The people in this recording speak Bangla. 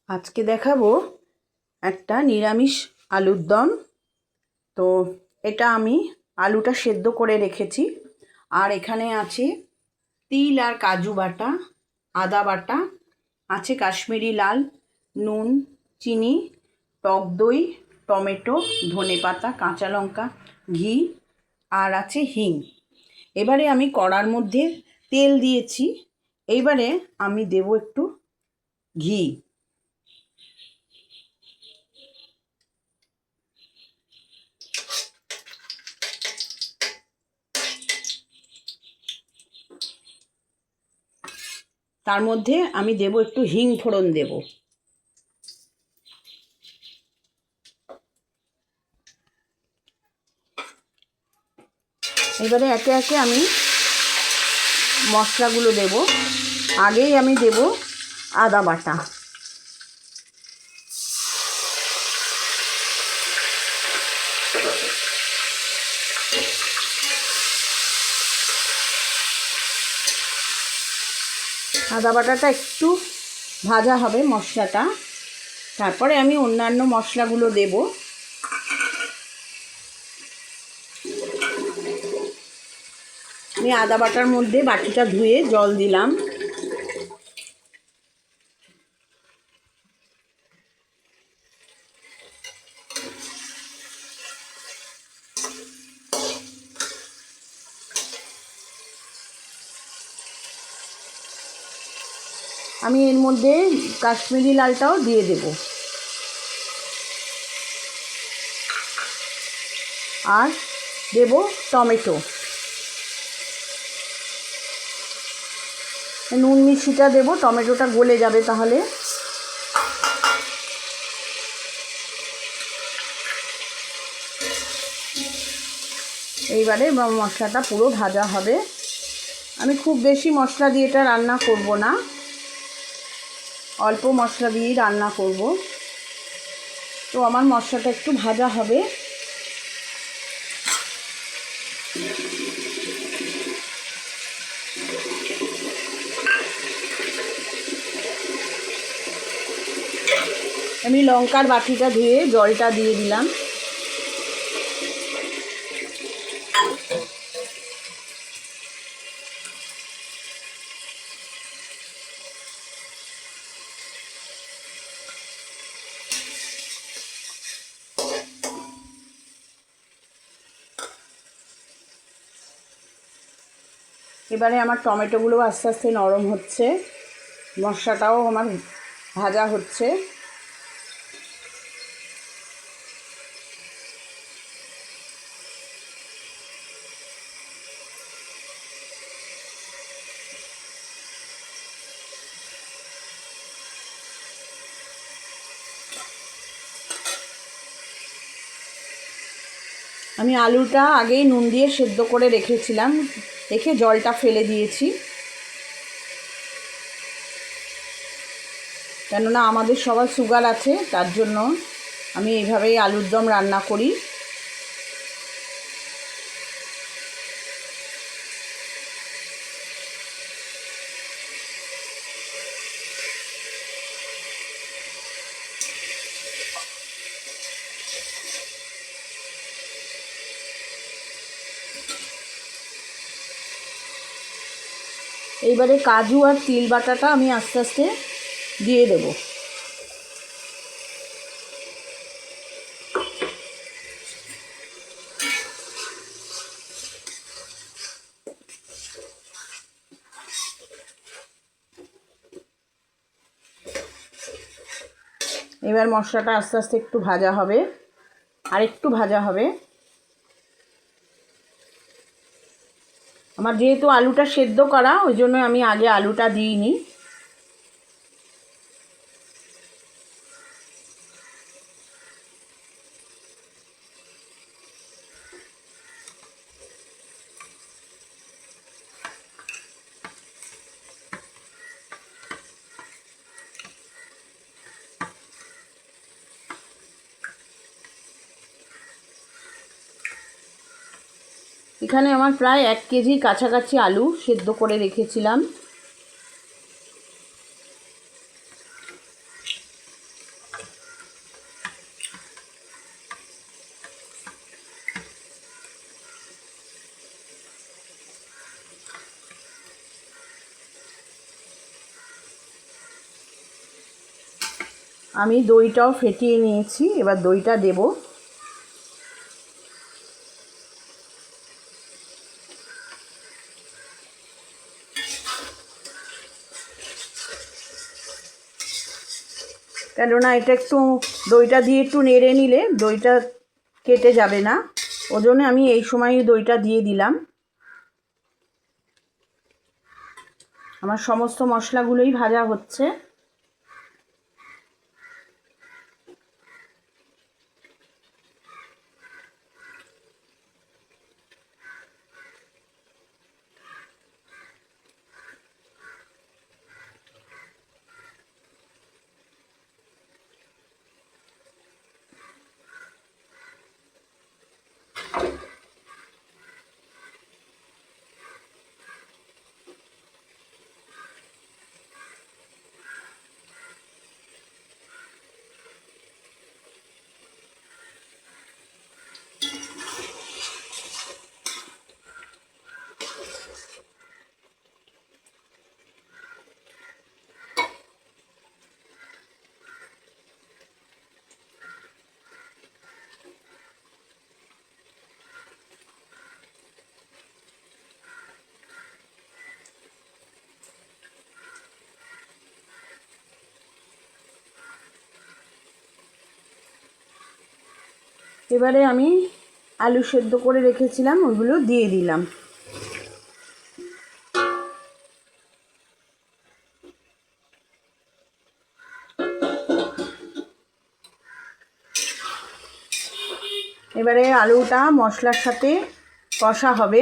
আজকে দেখাবো একটা নিরামিষ আলুর দম। তো এটা আমি আলুটা সেদ্ধ করে রেখেছি, আর এখানে আছে তিল আর কাজু বাটা, আদা বাটা, আছে কাশ্মীরি লাল, নুন, চিনি, টক দই, টমেটো, ধনেপাতা, কাঁচা লঙ্কা, ঘি, আর আছে হিং। এবারে আমি কড়ার মধ্যে তেল দিয়েছি, এইবারে আমি দেব একটু ঘি। তার মধ্যে আমি দেব একটু হিং ফোড়ন দেব। এবারে একে একে আমি মশলাগুলো দেব। আগেই আমি দেব আদা বাটা। আদা বাটাটা একটু ভাজা হবে মশলাটা, তারপরে আমি অন্যান্য মশলাগুলো দেব। আমি আদা বাটার মধ্যে বাটিটা ধুয়ে জল দিলাম। আমি এর মধ্যে কাশ্মীরি লালটাও দিয়ে দেব, আর দেব টমেটো। নুন মিষ্টিটা দেবো, টমেটোটা গলে যাবে তাহলে। এইবারে মশলাটা পুরো ভাজা হবে। আমি খুব বেশি মশলা দিয়ে এটা রান্না করব না, অল্প মশলা দিয়েই রান্না করব। তো আমার মশলাটা একটু ভাজা হবে। আমি লঙ্কার বাটিটা ধুয়ে জলটা দিয়ে দিলাম। এবারে আমার টমেটোগুলো আস্তে আস্তে নরম হচ্ছে, মশলাটাও আমার ভাজা হচ্ছে। আমি আলুটা আগেই নুন দিয়ে সেদ্ধ করে রেখেছিলাম, রেখে জলটা ফেলে দিয়েছি, কেননা আমাদের সবার সুগার আছে, তার জন্য আমি এইভাবেই আলুর দম রান্না করি। এইবারে কাজু আর তিল বাটাটা আমি আস্তে আস্তে দিয়ে দেব। এবার মশলাটা আস্তে আস্তে একটু ভাজা হবে, আর একটু ভাজা হবে। আমার যেহেতু আলুটা সেদ্ধ করা, ওই জন্য আমি আগে আলুটা দিইনি। এখানে আমার প্রায় 1 কেজি কাছাকাছি আলু সেদ্ধ করে রেখেছিলাম। আমি দইটাও ফেটিয়ে নিয়েছি, এবার দইটা দেব। কেননা এটা একটু দইটা দিয়ে একটু নেড়ে নিলে দইটা কেটে যাবে না, ওজন্য আমি এই সময় দইটা দিয়ে দিলাম। আমার সমস্ত মশলাগুলোই ভাজা হচ্ছে। এবারে আমি আলু সেদ্ধ করে রেখেছিলাম ওইগুলো দিয়ে দিলাম। এবারে আলুটা মশলার সাথে কষা হবে।